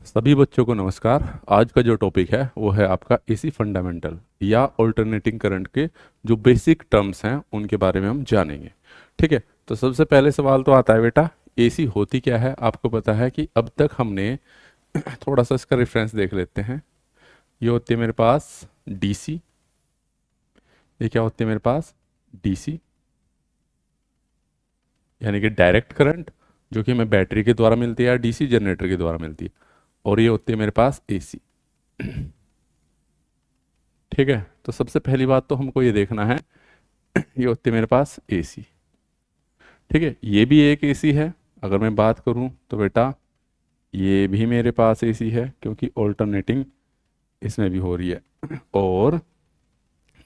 सभी बच्चों को नमस्कार। आज का जो टॉपिक है वो है आपका एसी फंडामेंटल या अल्टरनेटिंग करंट के जो बेसिक टर्म्स हैं उनके बारे में हम जानेंगे। ठीक है, तो सबसे पहले सवाल तो आता है बेटा, एसी होती क्या है। आपको पता है कि अब तक हमने थोड़ा सा इसका रेफरेंस देख लेते हैं। ये होती है मेरे पास डीसी। ये क्या होती है मेरे पास? डीसी यानी कि डायरेक्ट करंट, जो कि हमें बैटरी के द्वारा मिलती है या डीसी जनरेटर के द्वारा मिलती है। और ये होती है मेरे पास एसी। ठीक है, तो सबसे पहली बात तो हमको ये देखना है, ये होती है मेरे पास एसी। ठीक है, ये भी एक एसी है। अगर मैं बात करूं तो बेटा ये भी मेरे पास एसी है, क्योंकि ऑल्टरनेटिंग इसमें भी हो रही है। और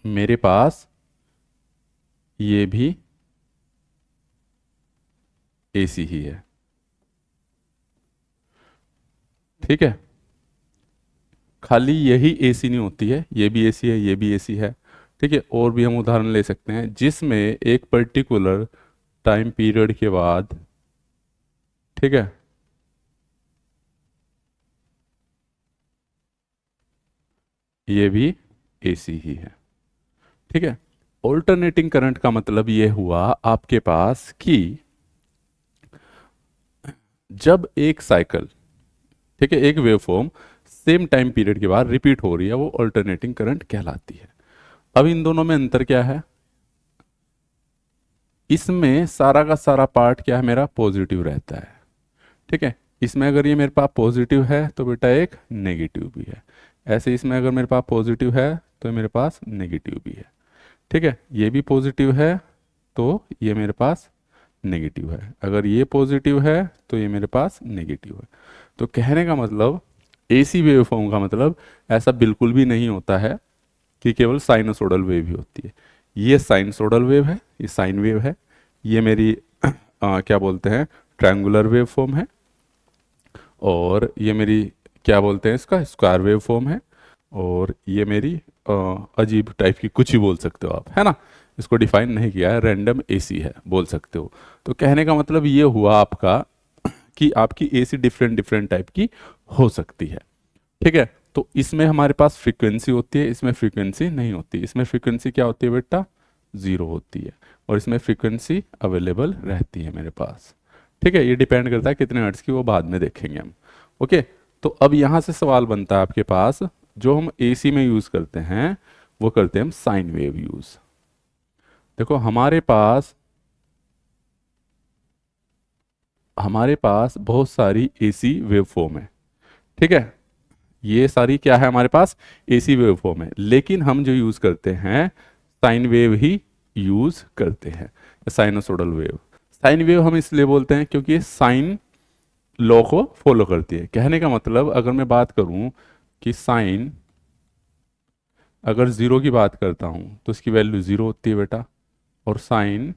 मेरे पास ये भी एसी ही है। ठीक है, खाली यही एसी नहीं होती है, ये भी एसी है, ये भी एसी है। ठीक है, और भी हम उदाहरण ले सकते हैं जिसमें एक पर्टिकुलर टाइम पीरियड के बाद, ठीक है, ये भी एसी ही है। ठीक है, ऑल्टरनेटिंग करंट का मतलब ये हुआ आपके पास कि जब एक साइकिल, ठीक है, एक वेवफॉर्म सेम टाइम पीरियड के बाद रिपीट हो रही है, वो ऑल्टरनेटिंग करंट कहलाती है। अब इन दोनों में अंतर क्या है? इसमें सारा का सारा पार्ट क्या है मेरा? पॉजिटिव रहता है। ठीक है, इसमें अगर ये मेरे पास पॉजिटिव है तो बेटा एक नेगेटिव भी है। ऐसे इसमें अगर मेरे पास पॉजिटिव है तो मेरे पास नेगेटिव भी है। ठीक है, ये भी पॉजिटिव है तो ये मेरे पास नेगेटिव है। अगर ये पॉजिटिव है तो ये मेरे पास नेगेटिव है। तो कहने का मतलब एसी वेवफॉर्म का मतलब ऐसा बिल्कुल भी नहीं होता है कि केवल साइनसोडल वेव ही होती है। ये साइनसोडल वेव है, ये साइन वेव है। ये मेरी क्या बोलते हैं, ट्रायंगुलर वेव फॉर्म है। और ये मेरी क्या बोलते हैं, इसका स्क्वायर वेव फॉर्म है। और ये मेरी अजीब टाइप की कुछ ही बोल सकते हो आप, है ना। इसको डिफाइन नहीं किया है, रैंडम एसी है बोल सकते हो। तो कहने का मतलब ये हुआ आपका कि आपकी एसी डिफरेंट डिफरेंट टाइप की हो सकती है। ठीक है, तो इसमें हमारे पास फ्रीक्वेंसी होती है, इसमें फ्रीक्वेंसी नहीं होती। इसमें फ्रीक्वेंसी क्या होती है बेटा? ज़ीरो होती है। और इसमें फ्रीक्वेंसी अवेलेबल रहती है मेरे पास। ठीक है, ये डिपेंड करता है कितने हर्ट्ज की, वो बाद में देखेंगे हम। ओके, तो अब यहाँ से सवाल बनता है आपके पास, जो हम एसी में यूज़ करते हैं वो करते हैं हम साइन वेव यूज़। देखो हमारे पास बहुत सारी एसी वेवफॉर्म है। ठीक है, ये सारी क्या है हमारे पास? एसी वेवफॉर्म है, लेकिन हम जो यूज़ करते हैं साइन वेव ही यूज़ करते हैं, साइनोसोडल वेव। साइन वेव हम इसलिए बोलते हैं क्योंकि ये साइन लॉ को फॉलो करती है। कहने का मतलब अगर मैं बात करूं कि साइन, अगर ज़ीरो की बात करता हूं तो इसकी वैल्यू ज़ीरो होती है बेटा। और साइन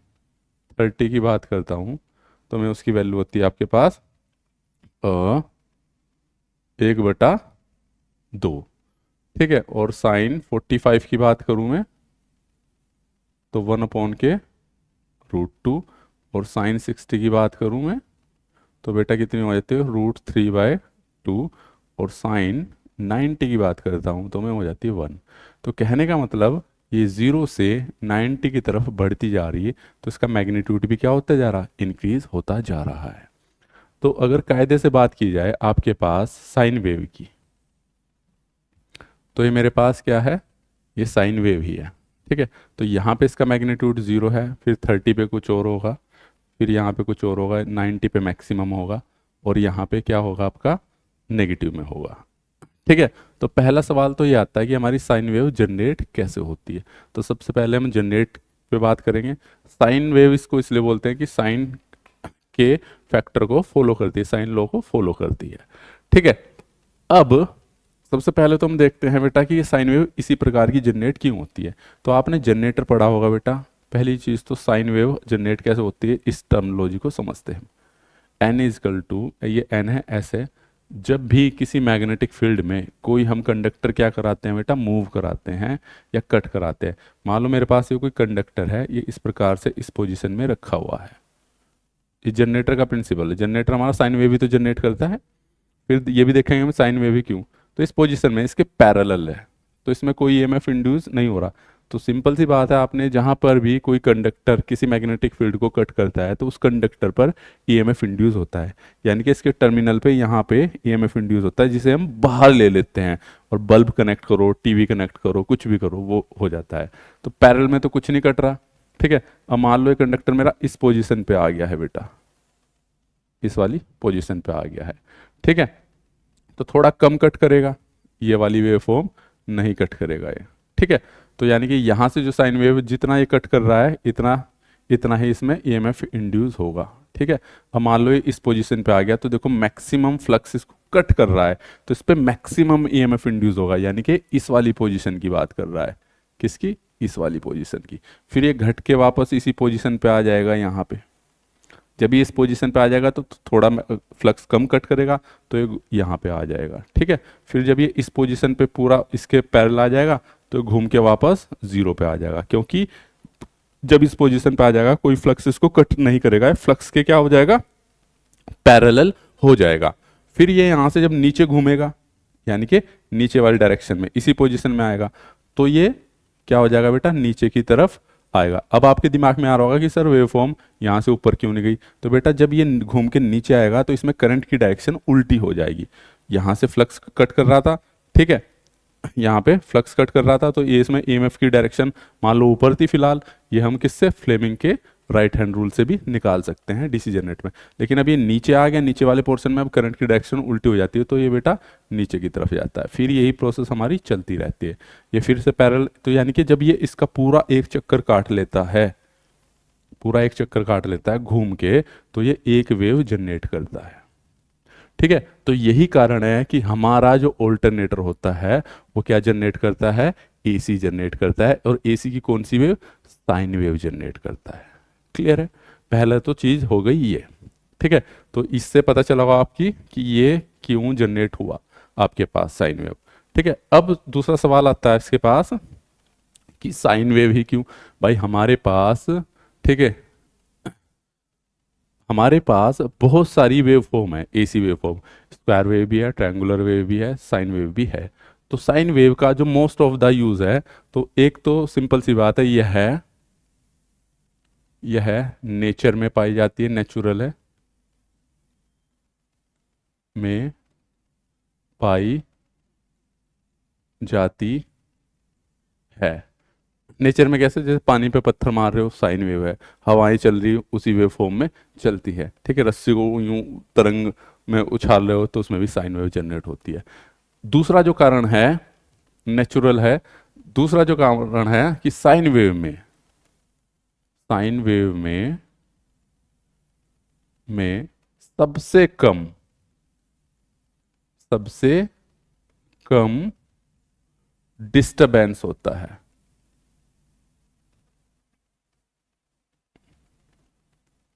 30 की बात करता हूं तो मैं उसकी वैल्यू होती है आपके पास 1/2। ठीक है, और साइन 45 की बात करूं मैं तो 1/√2। और साइन 60 की बात करूं मैं तो बेटा कितनी हो जाती है? √3/2। और साइन 90 की बात करता हूँ तो मैं हो जाती है 1। तो कहने का मतलब ये 0 से 90 की तरफ बढ़ती जा रही है, तो इसका मैग्नीट्यूड भी क्या होता जा रहा है? इंक्रीज होता जा रहा है। तो अगर कायदे से बात की जाए आपके पास साइन वेव की, तो ये मेरे पास क्या है? ये साइन वेव ही है। ठीक है, तो यहाँ पे इसका मैग्नीट्यूड 0 है, फिर 30 पे कुछ और होगा, फिर यहाँ पे कुछ और होगा, 90 पे मैक्सिमम होगा, और यहाँ पे क्या होगा आपका? नेगेटिव में होगा। ठीक है, तो पहला सवाल तो ये आता है कि हमारी साइन वेव जनरेट कैसे होती है। तो सबसे पहले हम जनरेट पे बात करेंगे। साइन वेव इसको इसलिए बोलते हैं कि साइन के फैक्टर को फॉलो करती है, साइन लॉ को फॉलो करती है। ठीक है, अब सबसे पहले तो हम देखते हैं बेटा कि ये साइन वेव इसी प्रकार की जनरेट क्यों होती है। तो आपने जनरेटर पढ़ा होगा बेटा। पहली चीज़ तो साइन वेव जनरेट कैसे होती है इस टर्मिनोलॉजी को समझते हैं। एन इजकल टू, ये एन है, एस है। जब भी किसी मैग्नेटिक फील्ड में कोई हम कंडक्टर क्या कराते हैं बेटा? मूव कराते हैं या कट कराते हैं। मान लो मेरे पास ये कोई कंडक्टर है, ये इस प्रकार से इस पोजीशन में रखा हुआ है। ये जनरेटर का प्रिंसिपल है। जनरेटर हमारा साइन वेव भी तो जनरेट करता है। फिर ये भी देखेंगे हम साइन वेव ही क्यों, तो इस पोजीशन में इसके पैरेलल है, तो इसमें कोई ईएमएफ इंड्यूस नहीं हो रहा। तो सिंपल सी बात है, आपने जहां पर भी कोई कंडक्टर किसी मैग्नेटिक फील्ड को कट करता है तो उस कंडक्टर पर ईएमएफ इंड्यूस होता है, यानी कि इसके टर्मिनल पे यहाँ पे ईएमएफ इंड्यूस होता है, जिसे हम बाहर ले लेते हैं और बल्ब कनेक्ट करो, टीवी कनेक्ट करो, कुछ भी करो, वो हो जाता है। तो पैरेलल में तो कुछ नहीं कट रहा, ठीक है। अब मान लो ये कंडक्टर मेरा इस पोजिशन पे आ गया है बेटा, इस वाली पोजिशन पे आ गया है, ठीक है। तो थोड़ा कम कट करेगा, ये वाली वेव फॉर्म नहीं कट करेगा ये, ठीक है। तो यानी कि यहाँ से जो साइन वेव जितना ये कट कर रहा है इतना इतना ही इसमें ईएमएफ इंड्यूस होगा, ठीक है। अब मान लो ये इस पोजीशन पे आ गया, तो देखो मैक्सिमम फ्लक्स इसको कट कर रहा है, तो इस पे मैक्सिमम ईएमएफ इंड्यूस होगा, यानी कि इस वाली पोजीशन की बात कर रहा है। किसकी? इस वाली पोजीशन की। फिर ये घट के वापस इसी पोजीशन पे आ जाएगा यहाँ पे। जब ये इस पोजीशन पे आ जाएगा तो थोड़ा फ्लक्स कम कट करेगा, तो ये यहाँ पे आ जाएगा, ठीक है। फिर जब ये इस पोजीशन पे पूरा इसके पैरेलल आ जाएगा तो घूम के वापस जीरो पे आ जाएगा, क्योंकि जब इस पोजीशन पे आ जाएगा कोई फ्लक्स इसको कट नहीं करेगा, फ्लक्स के क्या हो जाएगा? पैरेलल हो जाएगा। फिर ये यहाँ से जब नीचे घूमेगा, यानी कि नीचे वाली डायरेक्शन में इसी पोजीशन में आएगा, तो ये क्या हो जाएगा बेटा? नीचे की तरफ आएगा। अब आपके दिमाग में आ रहा होगा कि सर वेव फॉर्म यहाँ से ऊपर क्यों नहीं गई? तो बेटा जब ये घूम के नीचे आएगा तो इसमें करंट की डायरेक्शन उल्टी हो जाएगी। यहाँ से फ्लक्स कट कर रहा था, ठीक है, यहाँ पे फ्लक्स कट कर रहा था, तो ये इसमें ईएमएफ की डायरेक्शन मान लो ऊपर थी फिलहाल, ये हम किससे? फ्लेमिंग के राइट हैंड रूल से भी निकाल सकते हैं डीसी जनरेट में। लेकिन अब ये नीचे आ गया, नीचे वाले पोर्शन में अब करंट की डायरेक्शन उल्टी हो जाती है, तो ये बेटा नीचे की तरफ जाता है। फिर यही प्रोसेस हमारी चलती रहती है, ये फिर से पैरेलल। तो यानी कि जब ये इसका पूरा एक चक्कर काट लेता है, पूरा एक चक्कर काट लेता है घूम के, तो ये एक वेव जनरेट करता है, ठीक है। तो यही कारण है कि हमारा जो ऑल्टरनेटर होता है वो क्या जनरेट करता है? एसी जनरेट करता है। और एसी की कौन सी वेव? साइन वेव जनरेट करता है। क्लियर है? पहले तो चीज हो गई ये, ठीक है। तो इससे पता चला होगा आपकी कि ये क्यों जनरेट हुआ आपके पास साइन वेव, ठीक है। अब दूसरा सवाल आता है इसके पास कि साइन वेव ही क्यों? भाई हमारे पास, ठीक है, हमारे पास बहुत सारी वेव फॉर्म है, AC wave form, square wave भी है, ट्रायंगुलर वेव भी है, साइन वेव भी है। तो साइन वेव का जो मोस्ट ऑफ द यूज है, तो एक तो सिंपल सी बात है, यह है नेचर में पाई जाती है, नेचुरल है, में पाई जाती है। नेचर में कैसे? जैसे पानी पे पत्थर मार रहे हो, साइन वेव है, हवाएं चल रही हो, उसी वेव फॉर्म में चलती है, ठीक है। रस्सी को यूं तरंग में उछाल रहे हो तो उसमें भी साइन वेव जनरेट होती है। दूसरा जो कारण है, नेचुरल है। दूसरा जो कारण है कि साइन वेव में सबसे कम डिस्टरबेंस होता है।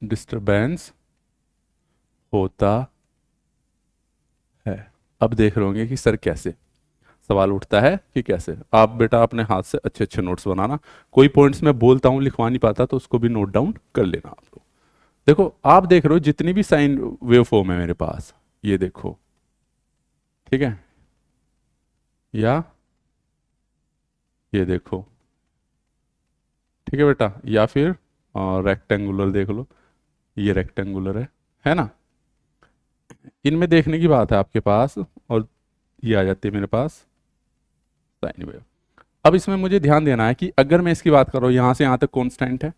डिस्टरबेंस होता है। अब देख रहे होंगे कि सर कैसे? सवाल उठता है कि कैसे। आप बेटा अपने हाथ से अच्छे अच्छे नोट्स बनाना, कोई पॉइंट्स मैं बोलता हूं लिखवा नहीं पाता तो उसको भी नोट डाउन कर लेना आप लोग। देखो आप देख रहे हो जितनी भी साइन वेव फॉर्म है मेरे पास, ये देखो, ठीक है, या ये देखो, ठीक है बेटा, या फिर रेक्टेंगुलर देख लो, ये रेक्टेंगुलर है ना। इनमें देखने की बात है आपके पास, और ये आ जाती है मेरे पास साइन वेव। अब इसमें मुझे ध्यान देना है कि अगर मैं इसकी बात कर रहा हूँ, यहाँ से यहाँ तक कांस्टेंट है,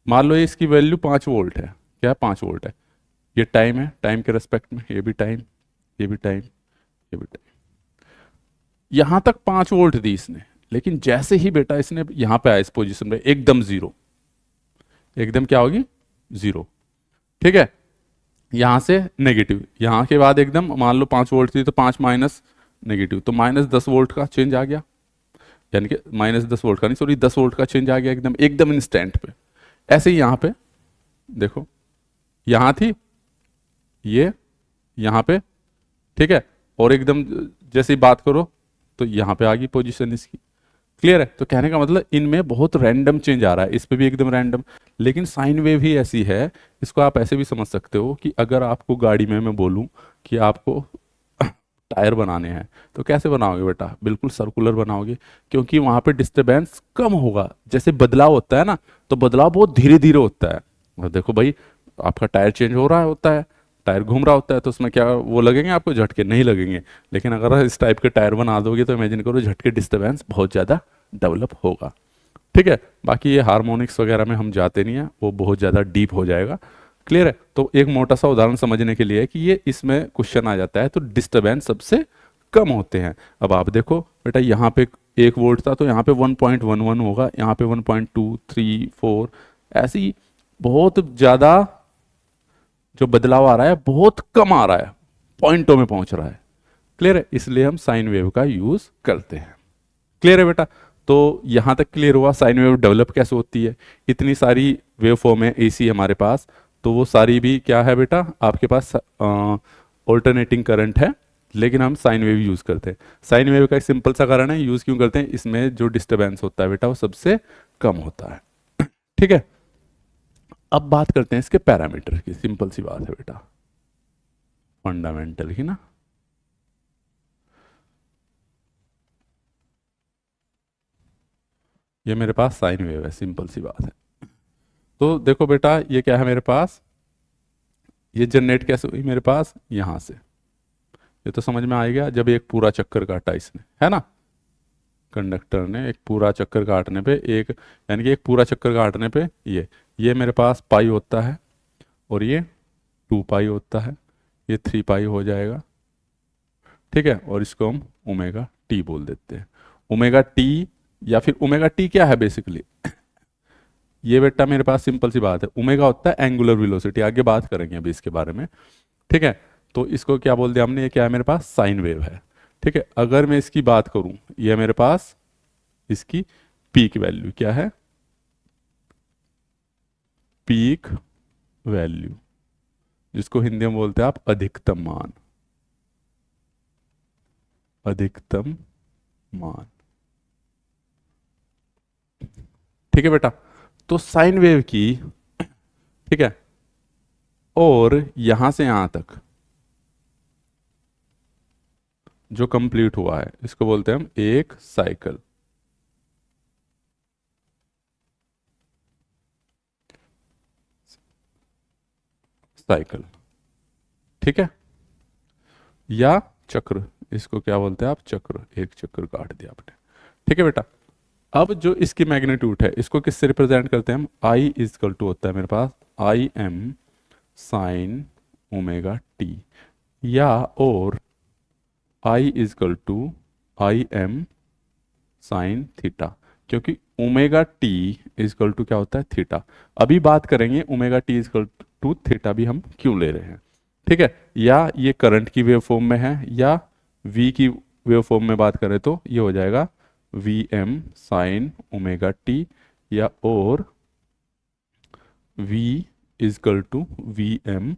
मान लो इसकी वैल्यू 5 वोल्ट है, क्या 5 वोल्ट है, ये टाइम है, टाइम के रेस्पेक्ट में, ये भी टाइम, ये भी टाइम, ये भी टाइम, यहाँ तक 5 वोल्ट दी इसने। लेकिन जैसे ही बेटा इसने यहाँ पे आया इस पोजीशन पे, एकदम जीरो, एकदम क्या होगी? जीरो, ठीक है। यहां से नेगेटिव, यहां के बाद एकदम मान लो 5 वोल्ट थी तो 5 माइनस नेगेटिव, तो -10 वोल्ट का चेंज आ गया, यानी कि -10 वोल्ट का नहीं, सॉरी 10 वोल्ट का चेंज आ गया एकदम एकदम इंस्टेंट पे। ऐसे ही यहां पे देखो, यहां थी ये, यहां पे, ठीक है, और एकदम जैसे ही बात करो तो यहां पे आ गई पोजीशन इसकी। क्लियर है? तो कहने का मतलब इनमें बहुत रैंडम चेंज आ रहा है, इस पे भी एकदम रैंडम। लेकिन साइन वेव ही ऐसी है, इसको आप ऐसे भी समझ सकते हो कि अगर आपको गाड़ी में मैं बोलूं कि आपको टायर बनाने हैं तो कैसे बनाओगे बेटा, बिल्कुल सर्कुलर बनाओगे, क्योंकि वहां पे डिस्टरबेंस कम होगा। जैसे बदलाव होता है ना, तो बदलाव बहुत धीरे धीरे होता है। और देखो भाई, आपका टायर चेंज हो रहा होता है, टायर घूम रहा होता है, तो उसमें क्या वो लगेंगे आपको झटके? नहीं लगेंगे। लेकिन अगर इस टाइप के टायर बना दोगे तो इमेजिन करो झटके, डिस्टरबेंस बहुत ज़्यादा डेवलप होगा। ठीक है, बाकी ये हार्मोनिक्स वगैरह में हम जाते नहीं हैं, वो बहुत ज़्यादा डीप हो जाएगा। क्लियर है? तो एक मोटा सा उदाहरण समझने के लिए है कि ये इसमें क्वेश्चन आ जाता है, तो डिस्टरबेंस सबसे कम होते हैं। अब आप देखो बेटा, यहाँ पे 1 वोल्ट था तो यहाँ पे 1.11 होगा, यहाँ पे 1.2, 3, 4, ऐसी बहुत ज़्यादा जो बदलाव आ रहा है बहुत कम आ रहा है, पॉइंटों में पहुंच रहा है। क्लियर है? इसलिए हम साइन वेव का यूज करते हैं। क्लियर है बेटा? तो यहां तक क्लियर हुआ साइन वेव डेवलप कैसे होती है। इतनी सारी वेव फॉर्म है एसी हमारे पास, तो वो सारी भी क्या है बेटा, आपके पास ऑल्टरनेटिंग करंट है, लेकिन हम साइन वेव यूज करते हैं। साइन वेव का एक सिंपल सा कारण है, यूज क्यों करते हैं, इसमें जो डिस्टरबेंस होता है बेटा वो सबसे कम होता है। ठीक है, अब बात करते हैं इसके पैरामीटर की। सिंपल सी बात है बेटा, फंडामेंटल की ना। ये मेरे पास साइन वेव है, सिंपल सी बात है। तो देखो बेटा, ये क्या है मेरे पास, ये जनरेट कैसे हुई मेरे पास, यहां से। ये तो समझ में आ गया, जब एक पूरा चक्कर काटा इसने, है ना, कंडक्टर ने एक पूरा चक्कर काटने पे, एक यानी कि एक पूरा चक्कर काटने पे ये मेरे पास पाई होता है, और ये 2 पाई होता है, ये 3 पाई हो जाएगा। ठीक है, और इसको हम ओमेगा टी बोल देते हैं। ओमेगा टी, या फिर ओमेगा टी क्या है बेसिकली, ये बेटा मेरे पास सिंपल सी बात है, ओमेगा होता है एंगुलर वेलोसिटी, आगे बात करेंगे अभी इसके बारे में। ठीक है, तो इसको क्या बोल दिया हमने, ये क्या है मेरे पास, साइन वेव है। ठीक है, अगर मैं इसकी बात करूं, ये मेरे पास इसकी पीक वैल्यू क्या है, पीक वैल्यू, जिसको हिंदी में बोलते हैं आप अधिकतम मान, अधिकतम मान। ठीक है बेटा, तो साइन वेव की, ठीक है, और यहां से यहां तक जो कंप्लीट हुआ है, इसको बोलते हैं हम एक साइकिल। साइकिल, ठीक है, या चक्र, इसको क्या बोलते हैं आप, चक्र, एक चक्कर काट दिया आपने। ठीक है बेटा, अब जो इसकी मैग्नीट्यूड है, इसको किससे रिप्रेजेंट करते हैं हम, आई इजकल टू होता है मेरे पास I m sine omega T, या और I is equal to I m sine theta, क्योंकि ओमेगा टी इजकल टू क्या होता है, थीटा। अभी बात करेंगे omega t is equal to theta भी हम क्यों ले रहे हैं। ठीक है, या ये करंट की वेव फॉर्म में है, या वी की वेव फॉर्म में बात करें तो ये हो जाएगा V M sine omega T, या और V is equal to V M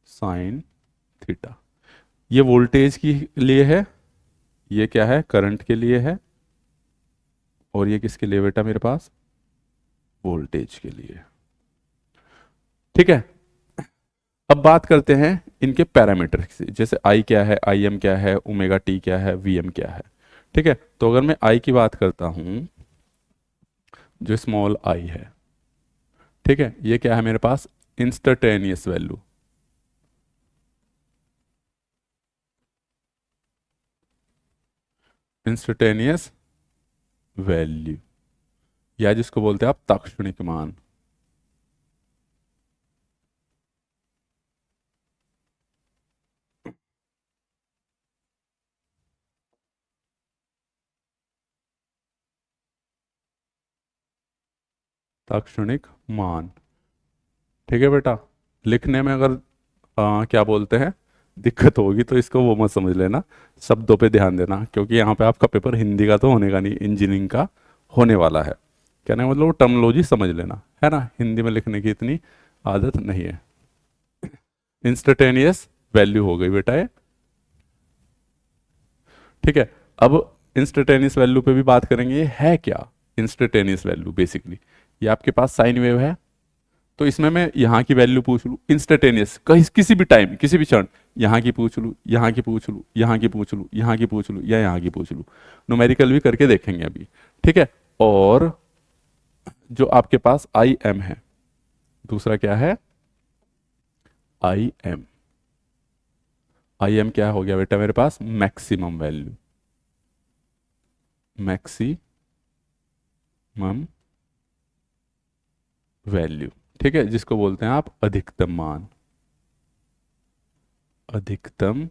sine theta. ये वोल्टेज के लिए है, ये क्या है, करंट के लिए है, और ये किसके लिए बेटा मेरे पास, वोल्टेज के लिए। ठीक है, अब बात करते हैं इनके पैरामीटर से, जैसे आई क्या है, आई एम क्या है, ओमेगा टी क्या है, वी एम क्या है। ठीक है, तो अगर मैं आई की बात करता हूं, जो स्मॉल आई है, ठीक है, ये क्या है मेरे पास, इंस्टेंटेनियस वैल्यू, इंस्टेंटेनियस वैल्यू, या जिसको बोलते हैं आप तात्क्षणिक मान। तात्क्षणिक मान, ठीक है बेटा, लिखने में अगर क्या बोलते हैं दिक्कत होगी तो इसको वो मत समझ लेना, शब्दों पे ध्यान देना, क्योंकि यहाँ पे आपका पेपर हिंदी का तो होने का नहीं, इंजीनियरिंग का होने वाला है। कहने का मतलब टर्मोलॉजी समझ लेना, है ना, हिंदी में लिखने की इतनी आदत नहीं है। इंस्टेंटेनियस वैल्यू हो गई बेटा ये। ठीक है, अब इंस्टेंटेनियस वैल्यू पे भी बात करेंगे, ये है क्या इंस्टेंटेनियस वैल्यू, बेसिकली ये आपके पास साइन वेव है, तो इसमें मैं यहाँ की वैल्यू पूछ लूँ इंस्टेंटेनियस, कहीं किसी भी टाइम किसी भी क्षण, यहाँ की पूछ लूँ, यहाँ की पूछ लूँ, यहाँ की पूछ लूँ, यहाँ की पूछ लूँ, या यहाँ की पूछ लूँ, न्यूमेरिकल भी करके देखेंगे अभी। ठीक है। और जो आपके पास आई एम है, दूसरा क्या है, आई एम। आई एम क्या हो गया बेटा मेरे पास, मैक्सिमम वैल्यू, मैक्सिमम वैल्यू। ठीक है, जिसको बोलते हैं आप अधिकतम मान, अधिकतम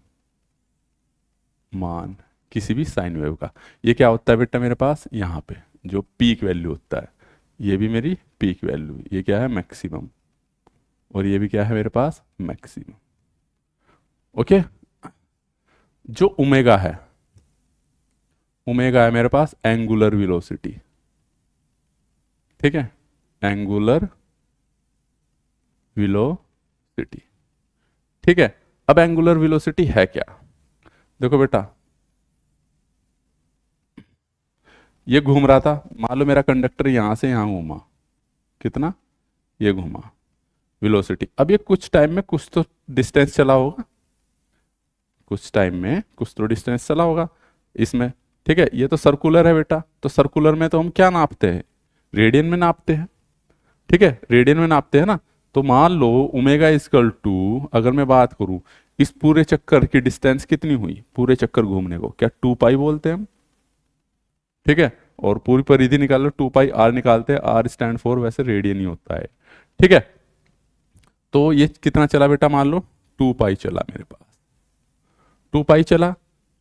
मान किसी भी साइन वेव का। ये क्या होता है बेटा मेरे पास, यहाँ पे जो पीक वैल्यू होता है, ये भी मेरी पीक वैल्यू, ये क्या है मैक्सिमम, और ये भी क्या है मेरे पास मैक्सिमम। ओके। जो ओमेगा है, ओमेगा है मेरे पास एंगुलर वेलोसिटी। ठीक है, एंगुलर वेलोसिटी। ठीक है। अब एंगुलर वेलोसिटी है क्या, देखो बेटा, ये घूम रहा था, मान लो मेरा कंडक्टर यहां से यहां घूमा, कितना, ये घूमा, वेलोसिटी। अब ये कुछ टाइम में कुछ तो डिस्टेंस चला होगा, कुछ टाइम में कुछ तो डिस्टेंस चला होगा इसमें। ठीक है, ये तो सर्कुलर है बेटा, तो सर्कुलर में तो हम क्या नापते हैं, रेडियन में नापते हैं। ठीक है, रेडियन में नापते हैं ना। तो मान लो ओमेगा इजकल टू, अगर मैं बात करूं इस पूरे चक्कर की डिस्टेंस कितनी हुई, पूरे चक्कर घूमने को क्या 2 पाई बोलते हैं हम। ठीक है, और पूरी परिधि निकाल लो, 2 पाई आर निकालते हैं, आर स्टैंड फॉर वैसे रेडियन ही होता है। ठीक है, तो ये कितना चला बेटा, मान लो 2 पाई चला मेरे पास, 2 पाई चला,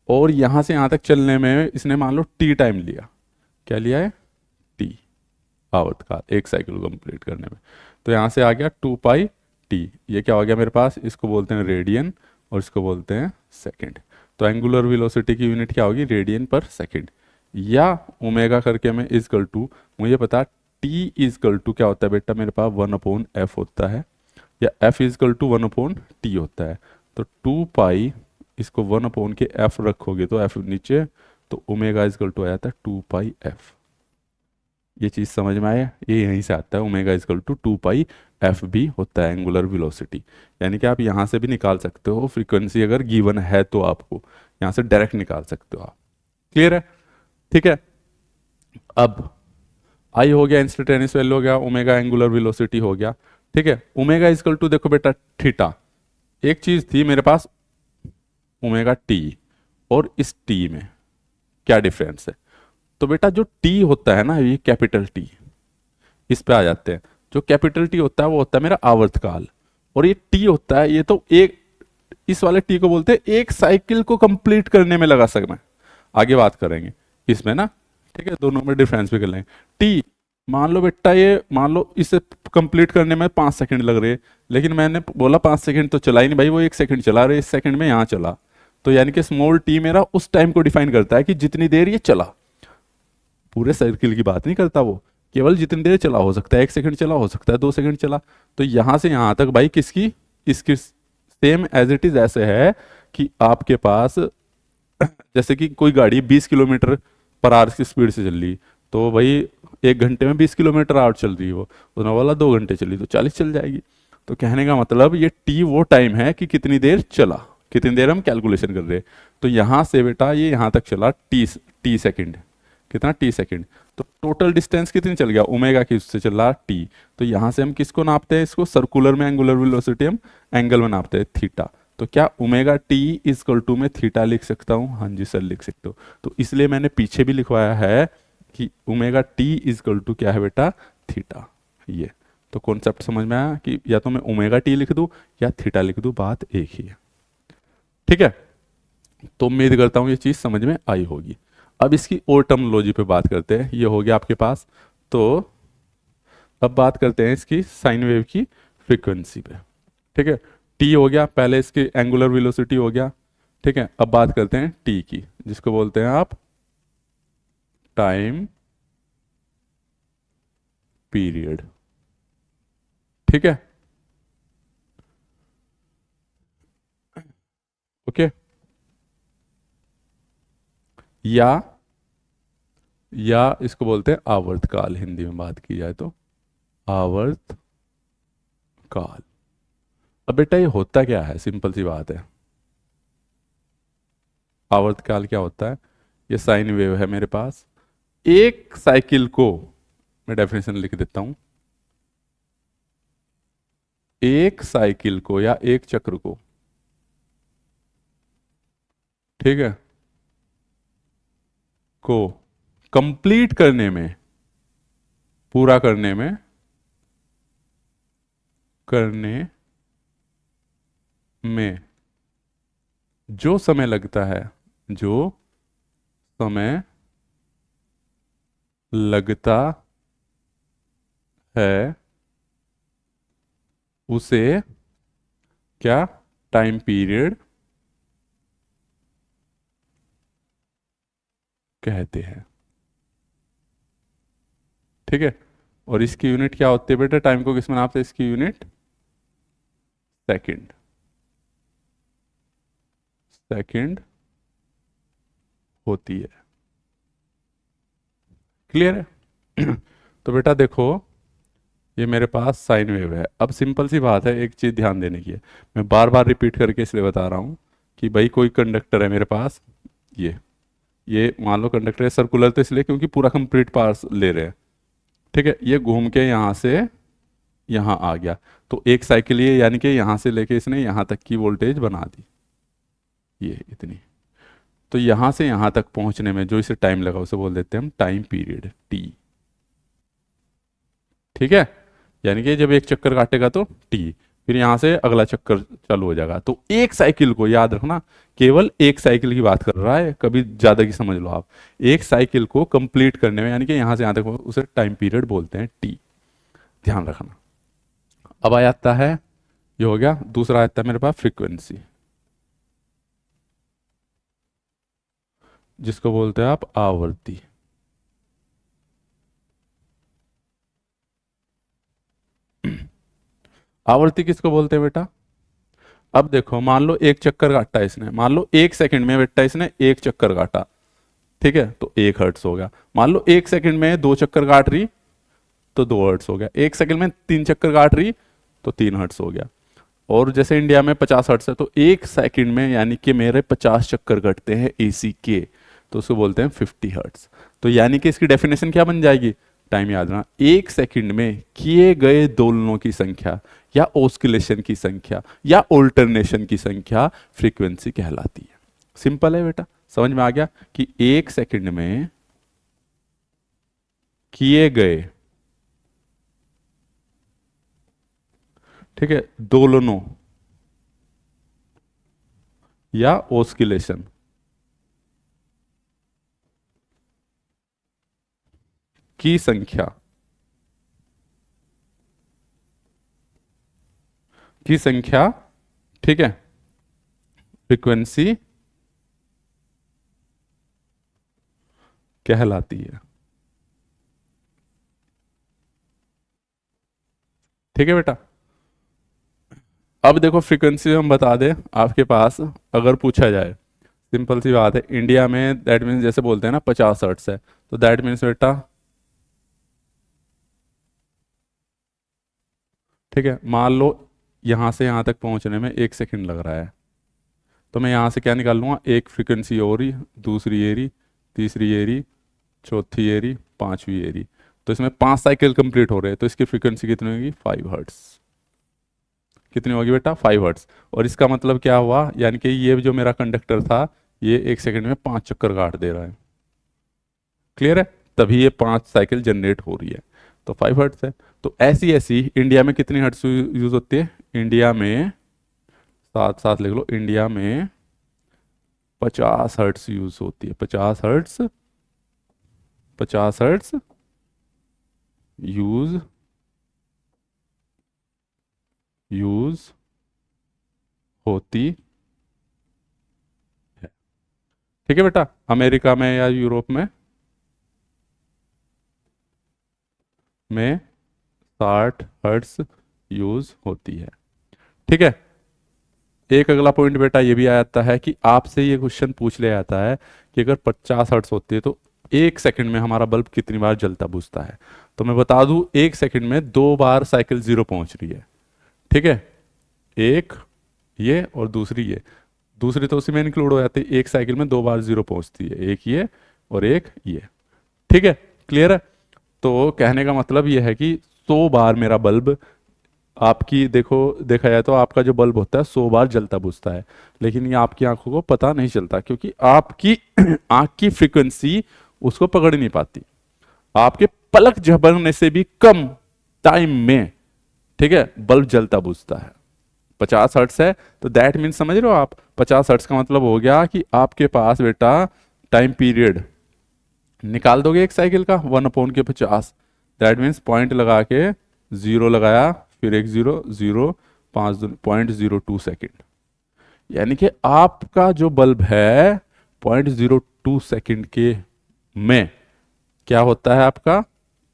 और यहां से यहां तक चलने में इसने मान लो टी टाइम लिया, क्या लिया है, टी, आवर्तकाल, एक साइकिल को कंप्लीट करने में। तो यहां से आ गया 2 पाई टी, ये क्या हो गया मेरे पास, इसको बोलते हैं रेडियन और इसको बोलते हैं सेकेंड। तो एंगुलर वेलोसिटी की यूनिट क्या होगी, रेडियन पर सेकेंड, या ओमेगा करके मैं इजकल टू, मुझे पता टी इजकल टू क्या होता है बेटा मेरे पास 1/f होता है, या f इजकल टू 1/t होता है। तो 2 पाई, इसको 1/के f रखोगे तो f नीचे, तो ओमेगा इजकल टू आ जाता है 2 पाई f। ये चीज़ समझ में आया, ये यहीं से आता है, omega is equal to 2 pi f भी होता है एंगुलर वेलोसिटी। यानी कि आप यहाँ से भी निकाल सकते हो फ्रीक्वेंसी, अगर गिवन है तो आपको यहाँ से डायरेक्ट निकाल सकते हो आप। क्लियर है। ठीक है। अब आई हो गया इंस्टेंटेनियस वैल्यू हो गया, ओमेगा एंगुलर वेलोसिटी हो गया। ठीक है, ओमेगा इजकल टू देखो बेटा थीटा, एक चीज थी मेरे पास ओमेगा टी, और इस टी में क्या डिफरेंस है। तो बेटा जो टी होता है ना, ये कैपिटल टी, इस पे आ जाते हैं। जो कैपिटल टी होता है वो होता है मेरा आवर्तकाल, और ये टी होता है, ये तो एक, इस वाले टी को बोलते हैं एक साइकिल को कंप्लीट करने में लगा समय। आगे बात करेंगे इसमें ना। ठीक है, दोनों में डिफरेंस भी कर लेंगे। टी, मान लो बेटा ये, मान लो इसे कंप्लीट करने में 5 सेकंड लग रहे, लेकिन मैंने बोला 5 सेकंड तो चला ही नहीं भाई, वो 1 सेकंड चला रहे, इस सेकंड में यहाँ चला। तो यानी कि स्मॉल टी मेरा उस टाइम को डिफाइन करता है कि जितनी देर ये चला, पूरे सर्किल की बात नहीं करता वो, केवल जितनी देर चला, हो सकता है 1 सेकंड चला, हो सकता है 2 सेकंड चला। तो यहां से यहां तक भाई किसकी, इसकी सेम एज इट इज ऐसे है कि आपके पास जैसे कि कोई गाड़ी 20 किलोमीटर पर आवर की स्पीड से चल रही, तो भाई 1 घंटे में 20 किलोमीटर आवर चल रही है वो, तो वाला 2 घंटे चली तो 40 चल जाएगी। तो कहने का मतलब ये टी वो टाइम है कि कितनी देर चला, कितनी देर हम कैलकुलेशन कर रहे हैं। तो यहां से बेटा ये यहां तक चला टी सेकंड, कितना टी सेकंड। तो टोटल डिस्टेंस कितनी चल गया, ओमेगा की उससे चला टी। तो यहां से हम किसको नापते हैं, इसको सर्कुलर में एंगुलर वेलोसिटी हम एंगल में नापते हैं, थीटा। तो क्या ओमेगा टी इजकल टू में थीटा लिख सकता हूँ, हाँ जी सर लिख सकते हो। तो इसलिए मैंने पीछे भी लिखवाया है कि ओमेगा टी इजकल टू क्या है बेटा, थीटा। ये तो कॉन्सेप्ट समझ में आया कि या तो मैं ओमेगा टी लिख दूं या थीटा लिख दूं, बात एक ही है। ठीक है, तो उम्मीद करता हूं ये चीज समझ में आई होगी। अब इसकी और टर्मिनोलॉजी पे बात करते हैं, ये हो गया आपके पास। तो अब बात करते हैं इसकी साइन वेव की फ्रीक्वेंसी पे। ठीक है, टी हो गया, पहले इसकी एंगुलर वेलोसिटी हो गया। ठीक है, अब बात करते हैं टी की, जिसको बोलते हैं आप टाइम पीरियड। ठीक है, ओके। या इसको बोलते हैं आवर्तकाल, हिंदी में बात की जाए तो आवर्तकाल। काल। अब बेटा ये होता क्या है, सिंपल सी बात है। आवर्तकाल क्या होता है, ये साइन वेव है मेरे पास। एक साइकिल को, मैं डेफिनेशन लिख देता हूं, एक साइकिल को या एक चक्र को, ठीक है, को कंप्लीट करने में, पूरा करने में जो समय लगता है, जो समय लगता है उसे क्या, टाइम पीरियड कहते हैं। ठीक है, और इसकी यूनिट क्या होती है बेटा, टाइम को किस में नापते हैं, इसकी यूनिट सेकंड, सेकंड होती है। क्लियर है? तो बेटा देखो, ये मेरे पास साइन वेव है। अब सिंपल सी बात है, एक चीज़ ध्यान देने की है, मैं बार बार रिपीट करके इसलिए बता रहा हूँ कि भाई कोई कंडक्टर है मेरे पास, ये मान लो कंडक्टर है, सर्कुलर तो इसलिए क्योंकि पूरा कंप्लीट पार्स ले रहे हैं। ठीक है, ये घूम के यहाँ से यहाँ आ गया, तो एक साइकिल ये, यानी कि यहाँ से लेके इसने यहाँ तक की वोल्टेज बना दी, ये इतनी। तो यहाँ से यहाँ तक पहुँचने में जो इसे टाइम लगा उसे बोल देते हैं हम टाइम पीरियड, टी। ठीक है, यानी कि जब एक चक्कर काटेगा तो टी, फिर यहां से अगला चक्कर चालू हो जाएगा। तो एक साइकिल को याद रखना, केवल एक साइकिल की बात कर रहा है, कभी ज्यादा की समझ लो आप। एक साइकिल को कंप्लीट करने में, यानी कि यहां से यहां तक, उसे टाइम पीरियड बोलते हैं टी, ध्यान रखना। अब आ जाता है, ये हो गया। दूसरा आता है मेरे पास फ्रीक्वेंसी, जिसको बोलते हैं आप आवृत्ति। आवृत्ति किसको बोलते हैं बेटा, अब देखो मान लो एक चक्कर काटा इसने, मान लो एक सेकंड में बेटा इसने एक चक्कर काटा, ठीक है, तो 1 हर्ट्स हो गया। मान लो एक सेकंड में 2 चक्कर काट रही तो 2 हर्ट्स हो गया। एक सेकंड में 3 चक्कर काट रही तो 3 हर्ट्स हो गया। और जैसे इंडिया में 50 हर्ट्स है, तो एक सेकंड में यानी कि मेरे 50 चक्कर कटते हैं एसी के, तो उसको बोलते हैं 50 हर्ट्स। तो यानी कि इसकी डेफिनेशन क्या बन जाएगी, टाइम याद रखना, एक सेकंड में किए गए दोलनों की संख्या या ऑस्किलेशन की संख्या या ऑल्टरनेशन की संख्या फ्रीक्वेंसी कहलाती है। सिंपल है बेटा, समझ में आ गया कि एक सेकंड में किए गए, ठीक है, दोलनों या ऑस्किलेशन की संख्या, ठीक है, फ्रीक्वेंसी कहलाती है। ठीक है बेटा, अब देखो फ्रीक्वेंसी हम बता दें आपके पास, अगर पूछा जाए, सिंपल सी बात है, इंडिया में दैट मीन्स जैसे बोलते हैं ना 50 हर्ट्स है, तो दैट मीन्स बेटा, ठीक है, मान लो यहां से यहां तक पहुंचने में 1 सेकंड लग रहा है, तो मैं यहां से क्या निकाल लूंगा, एक फ्रीक्वेंसी और ही, दूसरी एरी, तीसरी एरी, चौथी एरी, पांचवी एरी, तो इसमें 5 साइकिल कंप्लीट हो रहे हैं, तो इसकी फ्रीक्वेंसी कितनी होगी, 5 हर्ट्स। कितनी होगी बेटा, 5 हर्ट्स। और इसका मतलब क्या हुआ, यानी कि ये जो मेरा कंडक्टर था, ये 1 सेकंड में 5 चक्कर काट दे रहा है। क्लियर है, तभी ये 5 साइकिल जनरेट हो रही है, तो 5 हर्ट्स है। तो ऐसी ऐसी इंडिया में कितनी हर्ट्स यूज होती है, इंडिया में, साथ साथ लिख लो, इंडिया में 50 हर्ट्स यूज होती है, 50 हर्ट्स, 50 हर्ट्स यूज यूज होती है। ठीक है बेटा, अमेरिका में या यूरोप में 60 हर्ट्स यूज होती है। ठीक है, एक अगला पॉइंट बेटा ये भी आ जाता है कि आपसे ये क्वेश्चन पूछ लिया जाता है कि अगर 50 हर्ट्स होती है तो 1 सेकंड में हमारा बल्ब कितनी बार जलता बुझता है। तो मैं बता दूं, 1 सेकंड में 2 बार साइकिल जीरो पहुंच रही है। ठीक है, एक ये और दूसरी ये, दूसरी तो उसी में इंक्लूड हो जाती है, एक साइकिल में 2 बार जीरो पहुंचती है, एक ये और एक ये। ठीक है, क्लियर है। तो कहने का मतलब ये है कि 100 बार मेरा बल्ब, आपकी देखो, देखा जाए तो आपका जो बल्ब होता है 100 बार जलता बुझता है, लेकिन ये आपकी आंखों को पता नहीं चलता, क्योंकि आपकी आंख की फ्रीक्वेंसी उसको पकड़ नहीं पाती। आपके पलक झपकने से भी कम टाइम में, ठीक है, बल्ब जलता बुझता है। 50 हर्ट्स है, तो दैट मीन समझ रहे हो आप, 50 हर्ट्स का मतलब हो गया कि आपके पास बेटा टाइम पीरियड निकाल दोगे एक साइकिल का 1/50, दैट मीन्स पॉइंट लगा के जीरो लगाया, फिर एक जीरो जीरो, 5.02 सेकेंड, यानी कि आपका जो बल्ब है 0.02 सेकेंड के में क्या होता है, आपका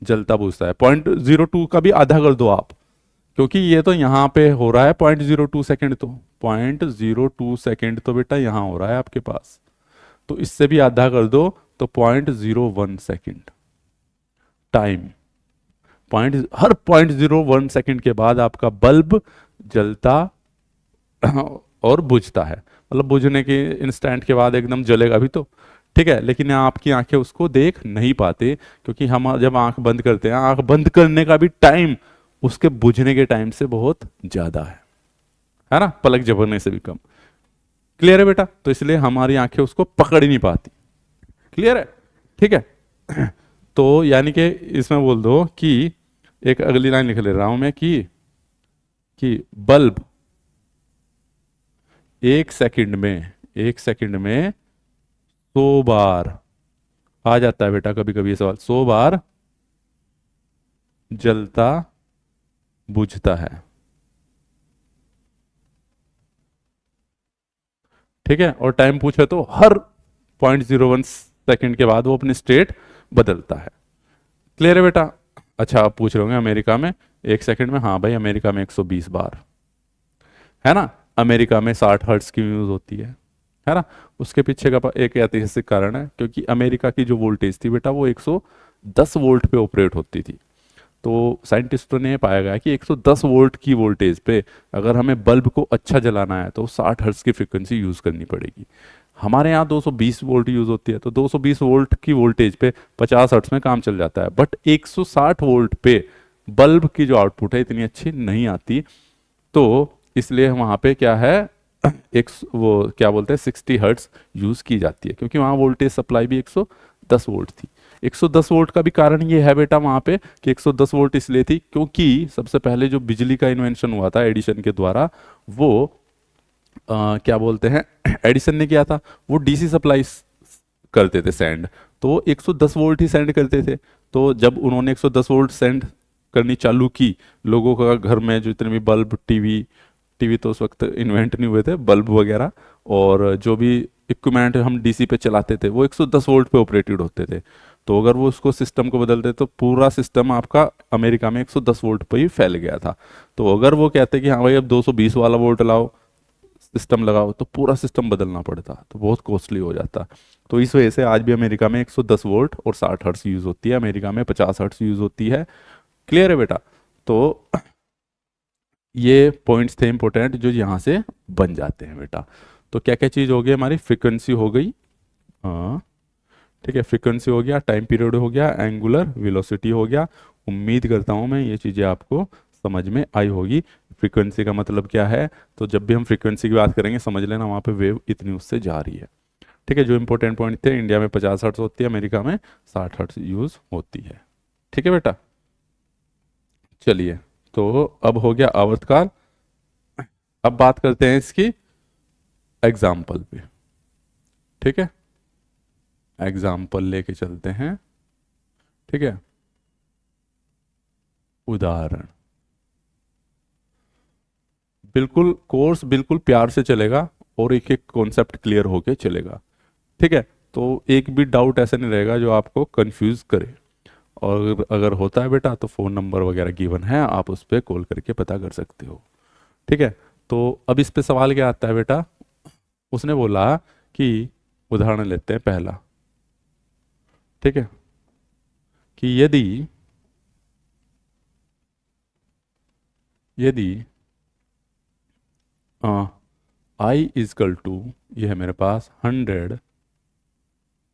जलता बुझता है। 0.02 का भी आधा कर दो आप, क्योंकि ये तो यहाँ पे हो रहा है 0.02 सेकेंड, तो 0.02 सेकेंड तो बेटा यहाँ हो रहा है आपके पास, तो इससे भी आधा कर दो तो 0.01 सेकेंड टाइम, हर 0.01 सेकेंड के बाद आपका बल्ब जलता और बुझता है, मतलब बुझने के इंस्टेंट के बाद एकदम जलेगा भी तो, ठीक है, लेकिन आपकी आंखें उसको देख नहीं पाते, क्योंकि हम जब आंख बंद करते हैं, आंख बंद करने का भी टाइम उसके बुझने के टाइम से बहुत ज्यादा है ना, पलक झपकने से भी कम। क्लियर है बेटा, तो इसलिए हमारी आंखें उसको पकड़ ही नहीं पाती। क्लियर है, ठीक है। तो यानी कि इसमें बोल दो कि, एक अगली लाइन लिख ले रहा हूं मैं कि बल्ब एक सेकंड में 100 बार आ जाता है बेटा, कभी कभी ये सवाल, 100 बार जलता बुझता है। ठीक है, और टाइम पूछे तो हर 0.01 सेकेंड के बाद वो अपनी स्टेट बदलता है। क्लियर है बेटा। अच्छा, आप पूछ रहे होंगे अमेरिका में एक सेकंड में, हाँ भाई अमेरिका में 120 बार, है ना, अमेरिका में 60 हर्ट्स की यूज होती है ना। उसके पीछे का एक ऐतिहासिक कारण है, क्योंकि अमेरिका की जो वोल्टेज थी बेटा वो 110 वोल्ट पे ऑपरेट होती थी। तो साइंटिस्टों ने पाया गया कि 110 वोल्ट की वोल्टेज पे अगर हमें बल्ब को अच्छा जलाना है तो 60 हर्ट्ज की फ्रीक्वेंसी यूज करनी पड़ेगी। हमारे यहाँ 220 वोल्ट यूज होती है, तो 220 वोल्ट की वोल्टेज पे 50 हर्ट्ज में काम चल जाता है, बट 160 वोल्ट पे बल्ब की जो आउटपुट है इतनी अच्छी नहीं आती। तो इसलिए वहाँ पे क्या है, एक वो क्या बोलते हैं 60 हर्ट्ज यूज की जाती है, क्योंकि वहाँ वोल्टेज सप्लाई भी 110 वोल्ट थी। 110 वोल्ट का भी कारण ये है बेटा वहाँ पे कि 110 वोल्ट इसलिए थी क्योंकि सबसे पहले जो बिजली का इन्वेंशन हुआ था एडिशन के द्वारा, वो क्या बोलते हैं एडिसन ने किया था, वो डीसी सप्लाई करते थे सेंड, तो 110 वोल्ट ही सेंड करते थे। तो जब उन्होंने 110 वोल्ट सेंड करनी चालू की, लोगों का घर में जो इतने भी बल्ब, टीवी, टीवी तो उस वक्त इन्वेंट नहीं हुए थे, बल्ब वगैरह और जो भी इक्विपमेंट हम डीसी पे चलाते थे वो 110 वोल्ट पे ऑपरेटेड होते थे। तो अगर वो उसको सिस्टम को बदलते तो पूरा सिस्टम आपका अमेरिका में 110 वोल्ट पे ही फैल गया था। तो अगर वो कहते कि हाँ भाई अब 220 वाला वोल्ट लाओ, सिस्टम लगाओ, तो पूरा सिस्टम बदलना पड़ता, तो बहुत कॉस्टली हो जाता। तो इस वजह से आज भी अमेरिका में 110 वोल्ट और 60 हर्ट्स यूज होती है, अमेरिका में 50 हर्ट्स यूज होती है। क्लियर है बेटा। तो ये पॉइंट्स थे इंपॉर्टेंट जो यहाँ से बन जाते हैं बेटा। तो क्या क्या चीज़ हो गई हमारी, फ्रीक्वेंसी हो गई, हाँ ठीक है, फ्रीक्वेंसी हो गया, टाइम पीरियड हो गया, एंगुलर वेलोसिटी हो गया। उम्मीद करता हूँ मैं ये चीज़ें आपको समझ में आई होगी। फ्रीक्वेंसी का मतलब क्या है, तो जब भी हम फ्रीक्वेंसी की बात करेंगे समझ लेना वहाँ पे वेव इतनी उससे जा रही है। ठीक है, जो इंपॉर्टेंट पॉइंट थे, इंडिया में 50 हर्ट्स होती है, अमेरिका में 60 हर्ट्स यूज होती है। ठीक है बेटा, चलिए, तो अब हो गया आवर्तकाल। अब बात करते हैं इसकी एग्जाम्पल पे। ठीक है, एग्जाम्पल लेके चलते हैं। ठीक है, उदाहरण, बिल्कुल कोर्स बिल्कुल प्यार से चलेगा और एक एक कॉन्सेप्ट क्लियर होके चलेगा। ठीक है, तो एक भी डाउट ऐसा नहीं रहेगा जो आपको कंफ्यूज करे। और अगर होता है बेटा तो फ़ोन नंबर वगैरह गिवन है, आप उस पर कॉल करके पता कर सकते हो। ठीक है, तो अब इस पे सवाल क्या आता है बेटा, उसने बोला कि उदाहरण लेते हैं पहला। ठीक है, कि यदि यदि आई इजकल टू, ये है मेरे पास 100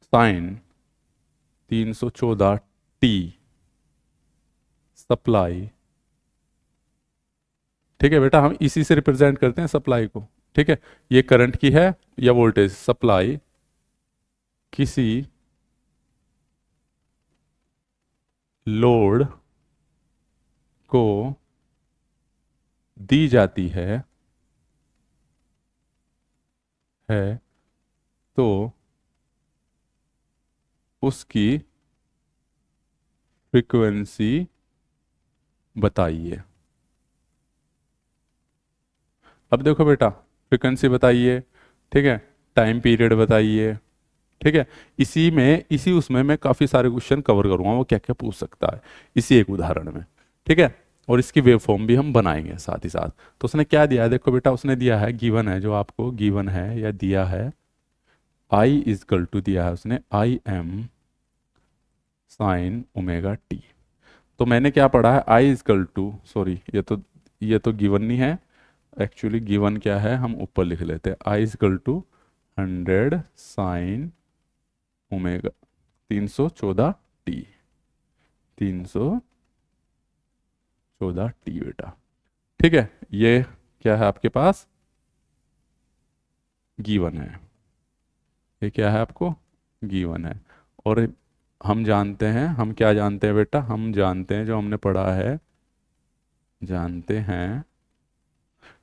साइन 314 टी सप्लाई। ठीक है बेटा, हम इसी से रिप्रेजेंट करते हैं सप्लाई को। ठीक है, ये करंट की है या वोल्टेज, सप्लाई किसी लोड को दी जाती है तो उसकी फ्रीक्वेंसी बताइए। अब देखो बेटा, फ्रीक्वेंसी बताइए, ठीक है, टाइम पीरियड बताइए। ठीक है, इसी उसमें मैं काफ़ी सारे क्वेश्चन कवर करूंगा, वो क्या क्या पूछ सकता है इसी एक उदाहरण में। ठीक है, और इसकी वेव फॉर्म भी हम बनाएंगे साथ ही साथ। तो उसने क्या दिया है, देखो बेटा, उसने दिया है, गिवन है, जो आपको गिवन है या दिया है, आई इजकल टू दिया है उसने, आई एम साइन ओमेगा टी। तो मैंने क्या पढ़ा है, आई इजकल टू, सॉरी ये तो गिवन नहीं है, एक्चुअली गिवन क्या है हम ऊपर लिख लेते हैं, I is equal to 100 sine omega 314 t, 314 t बेटा। ठीक है, ये क्या है आपके पास, गिवन है, ये क्या है आपको गिवन है। और हम जानते हैं, हम क्या जानते हैं बेटा, हम जानते हैं जो हमने पढ़ा है, जानते हैं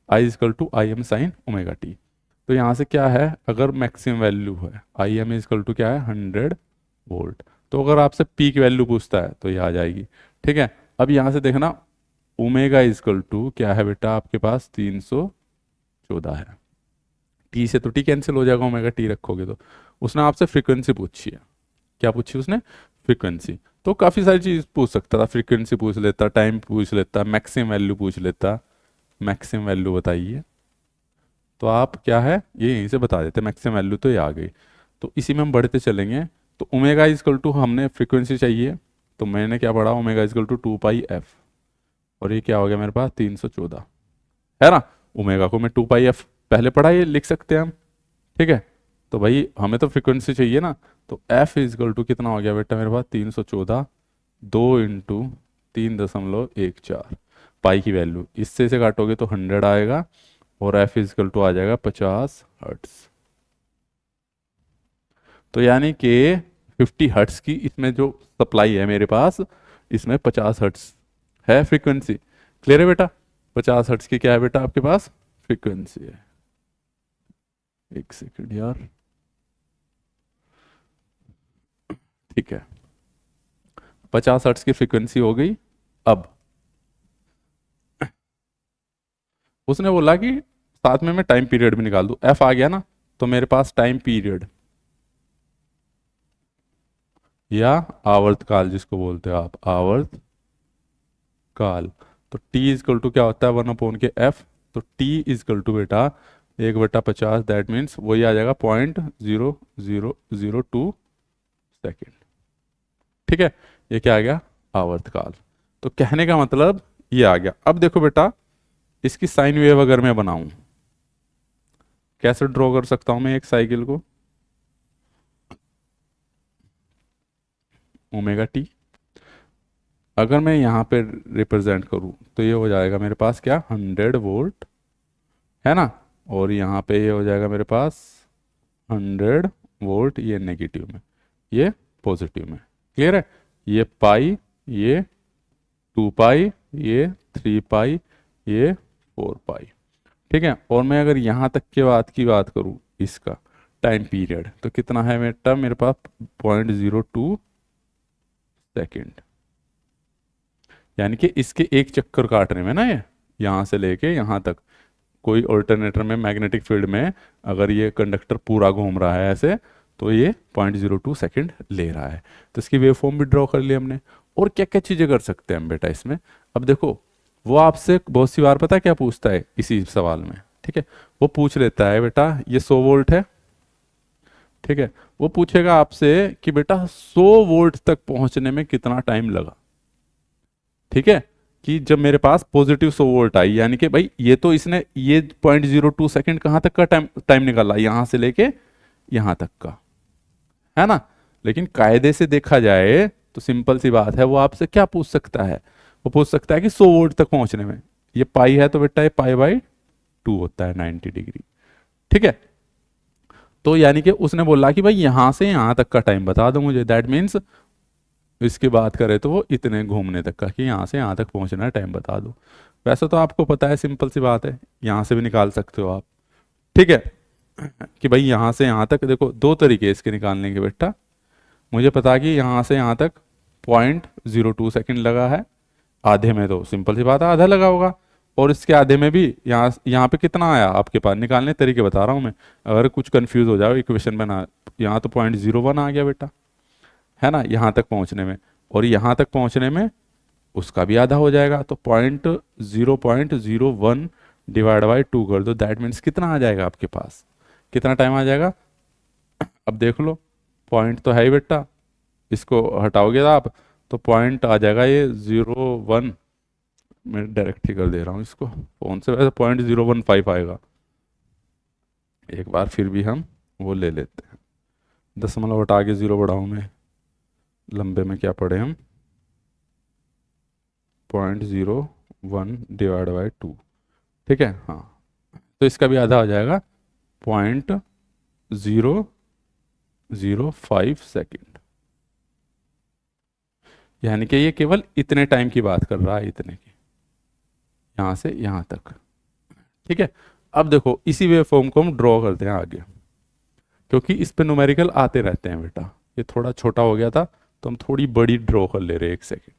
I is equal to I m sine omega t. तो यहाँ से क्या है, अगर मैक्सिमम वैल्यू है, आई एम इजकल टू क्या है 100 वोल्ट, तो अगर आपसे पीक वैल्यू पूछता है तो ये आ जाएगी। ठीक है, अब यहाँ से देखना, ओमेगा इजकल टू क्या है बेटा आपके पास 314 है, टी से तो टी कैंसिल हो जाएगा, ओमेगा टी रखोगे तो। उसने आपसे फ्रीक्वेंसी पूछी है, क्या पूछी उसने, फ्रीक्वेंसी। तो काफ़ी सारी चीज़ पूछ सकता था, फ्रीक्वेंसी पूछ लेता, टाइम पूछ लेता, मैक्सिमम वैल्यू पूछ लेता, मैक्सिमम वैल्यू बताइए, तो आप क्या है ये यहीं से बता देते, मैक्सिमम वैल्यू तो ये आ गई। तो इसी में हम बढ़ते चलेंगे। तो ओमेगा इजकल टू हमने फ्रीक्वेंसी चाहिए, तो मैंने क्या पढ़ा, omega is equal to 2 pi F, और ये क्या हो गया मेरे पास 314, है ना। ओमेगा को मैं 2 पाई एफ पहले पढ़ा, ये लिख सकते हैं हम। ठीक है, तो भाई हमें तो फ्रीक्वेंसी चाहिए ना, तो एफ इजकल टू कितना हो गया बेटा मेरे पास 314, 2 × 3.14 पाई की वैल्यू, इससे से काटोगे तो 100 आएगा, और एफ इजकल टू आ जाएगा 50 हर्ट्स। तो यानी कि 50 हर्ट्स की इसमें जो सप्लाई है मेरे पास, इसमें 50 हर्ट्स है फ्रीक्वेंसी। क्लियर है बेटा, 50 हर्ट्स की क्या है बेटा आपके पास फ्रीक्वेंसी है। एक सेकंड यार, ठीक है, 50 हर्ट्स की फ्रीक्वेंसी हो गई। अब उसने बोला कि साथ में मैं टाइम पीरियड भी निकाल दूं, एफ आ गया ना, तो मेरे पास टाइम पीरियड या आवर्तकाल जिसको बोलते हो आप, आवर्त काल। तो t इजकल टू क्या होता है 1 के एफ, तो t इजकल टू बेटा 1/50, दैट मीन्स वही आ जाएगा 0.0002 सेकेंड। ठीक है, ये क्या आ गया आवर्तकाल। तो कहने का मतलब ये आ गया। अब देखो बेटा, इसकी साइन वेव अगर मैं बनाऊं, कैसे ड्रॉ कर सकता हूं मैं एक साइकिल को, ओमेगा टी, अगर मैं यहाँ पे रिप्रेजेंट करूँ तो ये हो जाएगा मेरे पास क्या 100 वोल्ट, है ना, और यहाँ पे ये हो जाएगा मेरे पास 100 वोल्ट, ये नेगेटिव में, ये पॉजिटिव में। क्लियर है, ये पाई, ये 2 पाई, ये 3 पाई, ये 4 पाई। ठीक है, और मैं अगर यहाँ तक के बाद की बात करूँ इसका टाइम पीरियड, तो कितना है बेटा मेरे पास 0.02 सेकेंड। यानी कि इसके एक चक्कर काटने में ना, ये यहाँ से लेके यहाँ तक, कोई ऑल्टरनेटर में मैग्नेटिक फील्ड में अगर ये कंडक्टर पूरा घूम रहा है ऐसे, तो ये 0.02 सेकेंड ले रहा है। तो इसकी वेव फॉर्म भी ड्रॉ कर ली हमने। और क्या क्या चीज़ें कर सकते हैं हम बेटा इसमें, अब देखो, वो आपसे बहुत सी बार पता है क्या पूछता है इसी सवाल में। ठीक है, वो पूछ लेता है बेटा ये 100 वोल्ट है, ठीक है, वो पूछेगा आपसे कि बेटा 100 वोल्ट तक पहुंचने में कितना टाइम लगा। ठीक है, कि जब मेरे पास पॉजिटिव 100 वोल्ट आई, यानी कि भाई ये तो इसने ये 0.02 सेकंड कहाँ तक का टाइम टाइम निकाला, यहाँ से लेके यहाँ तक का, है ना। लेकिन कायदे से देखा जाए तो सिंपल सी बात है, वो आपसे क्या पूछ सकता है, वो पूछ सकता है कि 100 वोल्ट तक पहुंचने में, ये पाई है तो बेटा ये पाई/2 होता है 90 डिग्री, ठीक है। तो यानी कि उसने बोला कि भाई यहां से यहां तक का टाइम बता दो मुझे, दैट मीन्स इसकी बात करें तो वो इतने घूमने तक का, कि यहाँ से यहाँ तक पहुँचना है टाइम बता दो। वैसे तो आपको पता है, सिंपल सी बात है, यहाँ से भी निकाल सकते हो आप, ठीक है, कि भाई यहाँ से यहाँ तक, देखो दो तरीके इसके निकालने के बेटा। मुझे पता कि यहाँ से यहाँ तक 0.02 सेकंड लगा है, आधे में तो सिंपल सी बात है आधा लगा होगा, और इसके आधे में भी यहाँ यहाँ पे कितना आया आपके पास, निकालने तरीके बता रहा हूँ मैं, अगर कुछ कंफ्यूज हो जाओ इक्वेशन में ना, यहाँ तो 0.01 आ गया बेटा, है ना, यहाँ तक पहुँचने में, और यहाँ तक पहुँचने में उसका भी आधा हो जाएगा, तो 0.01 डिवाइड बाई 2 कर दो, दैट मीन्स कितना आ जाएगा आपके पास, कितना टाइम आ जाएगा। अब देख लो, पॉइंट तो है ही बेटा, इसको हटाओगे तो आप, तो पॉइंट आ जाएगा ये 0.1, मैं डायरेक्ट ही कर दे रहा हूँ इसको फोन से, वैसे 0.015 आएगा, एक बार फिर भी हम वो ले लेते हैं, 0.0 हटा के 0 बढ़ाऊँ मैं, लंबे में क्या पढ़े हम, 0.01 डिवाइड बाई 2, ठीक है, हाँ, तो इसका भी आधा हो जाएगा 0.005 सेकेंड, यानी कि ये केवल इतने टाइम की बात कर रहा है, इतने की, यहाँ से यहाँ तक, ठीक है। अब देखो इसी वेव फॉर्म को हम ड्रॉ करते हैं आगे, क्योंकि इस पे न्यूमेरिकल आते रहते हैं बेटा, ये थोड़ा छोटा हो गया था तो हम थोड़ी बड़ी ड्रॉ कर ले रहे हैं, 1 सेकेंड,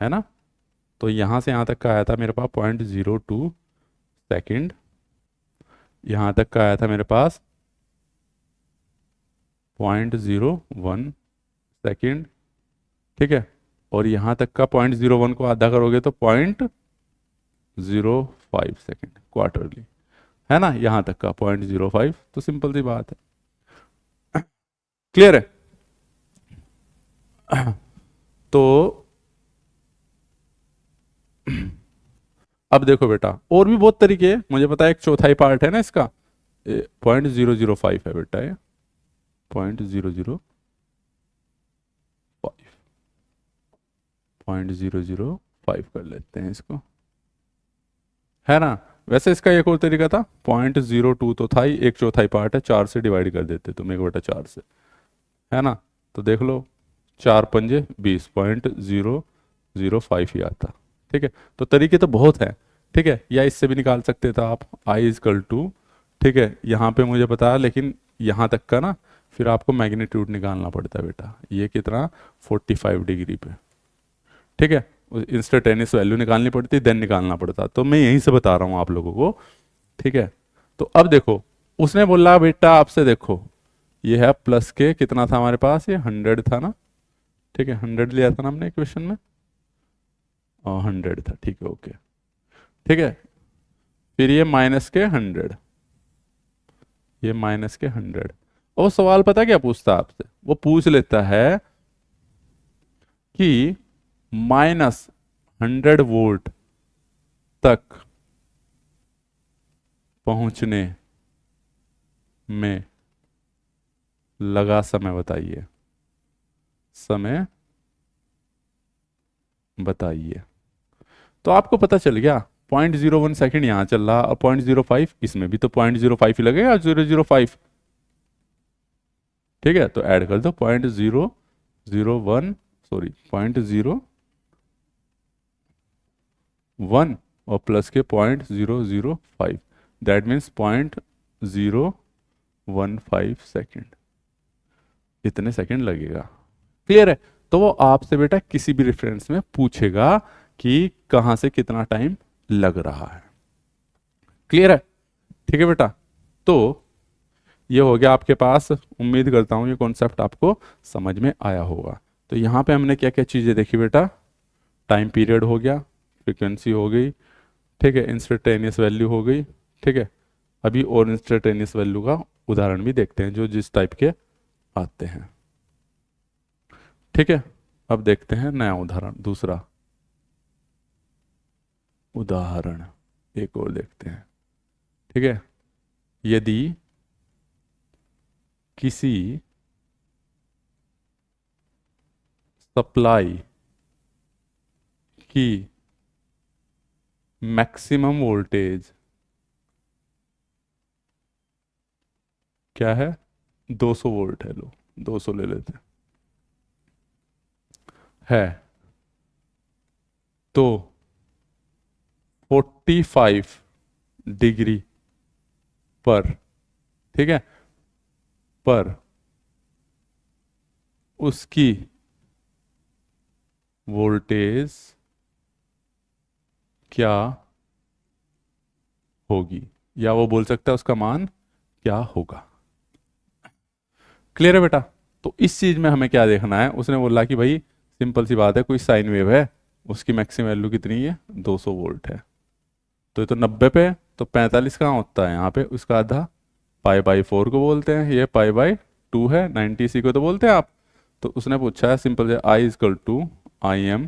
है ना। तो यहाँ से यहाँ तक का आया था मेरे पास 0.02 सेकेंड, यहाँ तक का आया था मेरे पास 0.01 सेकेंड, ठीक है, और यहाँ तक का 0.01 को आधा करोगे तो 0.05 सेकेंड क्वार्टरली, है ना, यहाँ तक का 0.05, तो सिंपल सी बात है, क्लियर है। तो अब देखो बेटा और भी बहुत तरीके हैं, मुझे पता है एक चौथाई पार्ट है ना इसका, 0.005 है बेटा, ये 0.005, 0.005 कर लेते हैं इसको, है ना। वैसे इसका एक और तरीका था, 0.02 तो था ही, एक चौथाई पार्ट है, 4 से डिवाइड कर देते तुम, 1/4 से, है ना। तो देख लो 4 पंजे 20, 0.005 ही आता, ठीक है। तो तरीके तो बहुत हैं, ठीक है, या इससे भी निकाल सकते थे आप, I=2, ठीक है, यहाँ पे मुझे पता है, लेकिन यहाँ तक का ना फिर आपको मैग्नीट्यूड निकालना पड़ता है बेटा, ये कितना 45 डिग्री पे, ठीक है, इंस्टेंटेनियस वैल्यू निकालनी पड़ती, देन निकालना पड़ता, तो मैं यहीं से बता रहा हूँ आप लोगों को, ठीक है। तो अब देखो उसने बोला बेटा आपसे, देखो ये है प्लस के, कितना था हमारे पास, ये 100 था ना, ठीक है, 100 लिया था ना हमने इक्वेशन में, और 100 था, ठीक है, ओके, ठीक है। फिर ये माइनस के 100, ये माइनस के 100, और सवाल पता क्या पूछता है आपसे, वो पूछ लेता है कि -100 वोल्ट तक पहुंचने में लगा समय बताइए, समय बताइए। तो आपको पता चल गया 0.01 सेकेंड यहाँ चल रहा, और 0.05 इसमें भी तो 0.05 ही लगेगा, 0.005, ठीक है, तो ऐड कर दो 0.001, सॉरी 0.01 और प्लस के 0.005, दैट मीन्स 0.015 सेकेंड, इतने सेकेंड लगेगा, क्लियर है। तो वो आपसे बेटा किसी भी रेफरेंस में पूछेगा कि कहां से कितना टाइम लग रहा है, क्लियर है, ठीक है बेटा। तो ये हो गया आपके पास, उम्मीद करता हूं ये कॉन्सेप्ट आपको समझ में आया होगा। तो यहां पे हमने क्या क्या चीजें देखी बेटा, टाइम पीरियड हो गया, फ्रीक्वेंसी हो गई, ठीक है, इंस्टेंटेनियस वैल्यू हो गई, ठीक है। अभी और इंस्टेंटेनियस वैल्यू का उदाहरण भी देखते हैं जो जिस टाइप के आते हैं, ठीक है। अब देखते हैं नया उदाहरण दूसरा, उदाहरण एक और देखते हैं। ठीक है, यदि किसी सप्लाई की मैक्सिमम वोल्टेज क्या है, 200 वोल्ट है, लो 200 ले लेते हैं, है तो 45 डिग्री पर, ठीक है, पर उसकी वोल्टेज क्या होगी, या वो बोल सकता है उसका मान क्या होगा। क्लियर है बेटा? तो इस चीज में हमें क्या देखना है, उसने बोला कि भाई सिंपल सी बात है, कोई साइन वेव है, उसकी मैक्सिमम वैल्यू कितनी है, 200 वोल्ट है। तो ये तो 90 पे है, तो 45 कहाँ होता है यहाँ पे, उसका आधा पाई/4 को बोलते हैं, ये पाई/2 है, 90 इसी को तो बोलते हैं आप। तो उसने पूछा है सिंपल से I = IM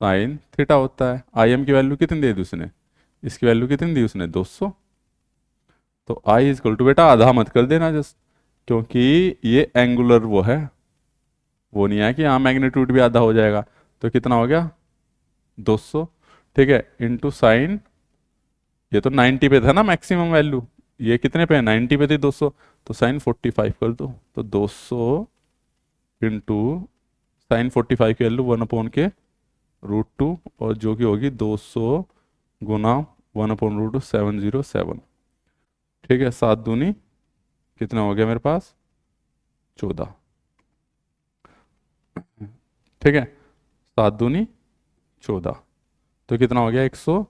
साइन थीटा होता है। IM की वैल्यू कितनी दे दी उसने, इसकी वैल्यू कितनी दी उसने, 200। तो I = बेटा आधा मत कर देना जस्ट, क्योंकि ये एंगुलर वो है, वो नहीं है कि हाँ मैग्नीट्यूड भी आधा हो जाएगा। तो कितना हो गया, 200, ठीक है, इंटू साइन, ये तो 90 पे था ना मैक्सिमम वैल्यू, ये कितने पे है, 90 पे थी 200, तो साइन 45 कर दो, तो 200 इंटू साइन 45 की वैल्यू 1/√2, और जो कि होगी 200 गुना 1/√2, 707। ठीक है, 7 दूनी कितना हो गया मेरे पास, 14। ठीक है, 7 दूनी 14, तो कितना हो गया, 100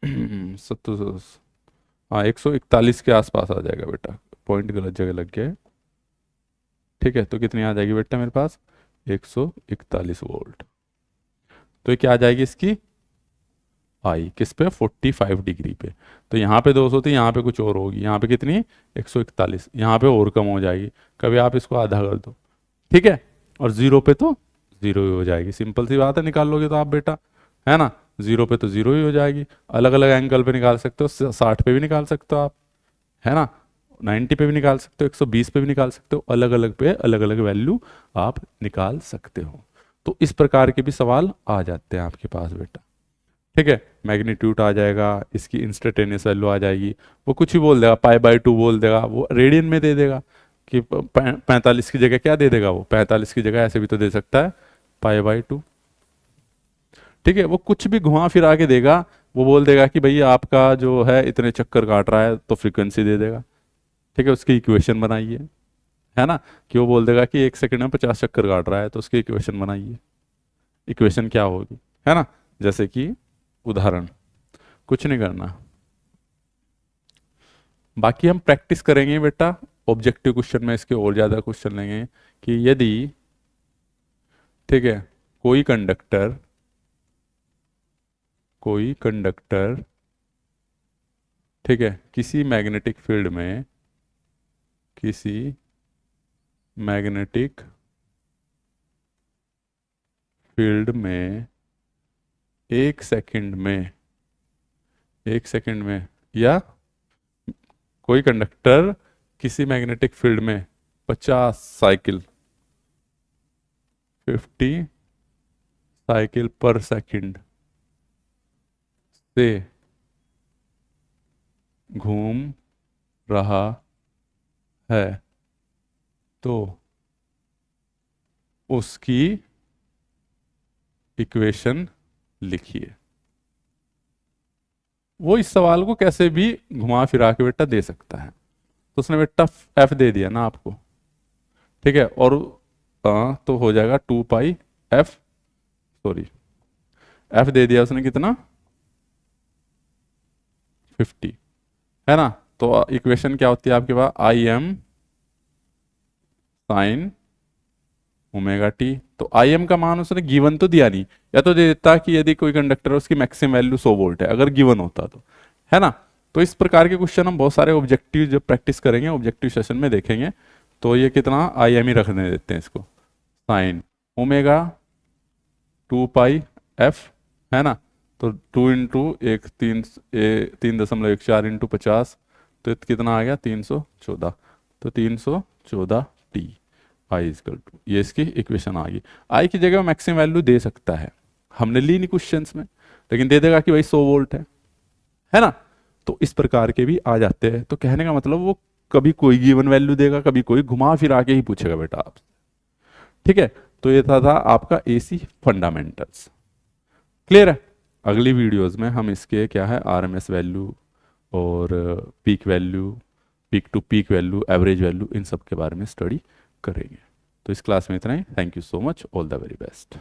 सत्तर, हाँ 141 के आसपास आ जाएगा बेटा, पॉइंट गलत जगह लग गया है। ठीक है, तो कितनी आ जाएगी बेटा मेरे पास, 141 वोल्ट। तो ये क्या आ जाएगी इसकी, आई किस पे, 45 डिग्री पे। तो यहाँ पे 200 थी, यहाँ पे कुछ और होगी, यहाँ पे कितनी, 141, यहाँ पे और कम हो जाएगी, कभी आप इसको आधा कर दो, ठीक है, और जीरो पे तो जीरो ही हो जाएगी, सिंपल सी बात है, निकाल लोगे तो आप बेटा, है ना, जीरो पे तो जीरो ही हो जाएगी। अलग अलग एंगल पे निकाल सकते हो, 60 पे भी निकाल सकते हो आप, है ना, 90 पे भी निकाल सकते हो, 120 पे भी निकाल सकते हो, अलग अलग पे अलग अलग वैल्यू आप निकाल सकते हो। तो इस प्रकार के भी सवाल आ जाते हैं आपके पास बेटा। ठीक है, मैग्नीट्यूड आ जाएगा, इसकी इंस्टेंटेनियस वैल्यू आ जाएगी, वो कुछ ही बोल देगा, पाई/2 बोल देगा, वो रेडियन में दे देगा कि 45 की जगह क्या दे देगा, वो 45 की जगह ऐसे भी तो दे सकता है पाई/2। ठीक है, वो कुछ भी घुमा फिरा के देगा, वो बोल देगा कि भैया आपका जो है इतने चक्कर काट रहा है, तो फ्रीक्वेंसी दे देगा। ठीक है, उसकी इक्वेशन बनाइए, है ना, कि वो बोल देगा कि 1 सेकंड में 50 चक्कर काट रहा है, तो उसकी इक्वेशन बनाइए, इक्वेशन क्या होगी, है ना, जैसे कि उदाहरण, कुछ नहीं करना, बाकी हम प्रैक्टिस करेंगे बेटा, ऑब्जेक्टिव क्वेश्चन में इसके और ज़्यादा क्वेश्चन लेंगे कि यदि, ठीक है, कोई कंडक्टर, कोई कंडक्टर, ठीक है, किसी मैग्नेटिक फील्ड में, किसी मैग्नेटिक फील्ड में 1 सेकंड में, 1 सेकंड में, या कोई कंडक्टर किसी मैग्नेटिक फील्ड में 50 साइकिल, 50 साइकिल पर सेकंड से घूम रहा है, तो उसकी इक्वेशन लिखिए। वो इस सवाल को कैसे भी घुमा फिरा के बेटा दे सकता है। तो उसने बेटा एफ दे दिया ना आपको, ठीक है, और तो हो जाएगा 2πf, सॉरी एफ दे दिया उसने कितना, 50, है ना। तो इक्वेशन क्या होती है आपके पास, IM साइन ω t। तो IM का मान उसने गिवन तो दिया नहीं, या तो दे देता कि यदि कोई कंडक्टर है उसकी मैक्सिमम वैल्यू 100 वोल्ट है, अगर गिवन होता तो, है ना। तो इस प्रकार के क्वेश्चन हम बहुत सारे ऑब्जेक्टिव जब प्रैक्टिस करेंगे, ऑब्जेक्टिव सेशन में देखेंगे। तो ये कितना IM ही रखने देते हैं इसको, साइन ω 2π एफ, है ना। तो 2 इंटू एक 3.14 इंटू 50, तो कितना आ गया 314। तो 314 टी आई इजकल टू, ये इसकी इक्वेशन आ गई। आई की जगह मैक्सिमम वैल्यू दे सकता है, हमने ली नहीं क्वेश्चंस में, लेकिन दे देगा कि भाई 100 वोल्ट है ना। तो इस प्रकार के भी आ जाते हैं। तो कहने का मतलब वो कभी कोई गिवन वैल्यू देगा, कभी कोई, घुमा फिरा के ही पूछेगा बेटा आप। ठीक है, तो ये था आपका एसी फंडामेंटल्स। क्लियर है। अगली वीडियोस में हम इसके क्या है आरएमएस वैल्यू और peak value, peak to peak value, average value, इन सब के बारे में स्टडी करेंगे। तो इस क्लास में इतना ही। Thank you so much, all the very best.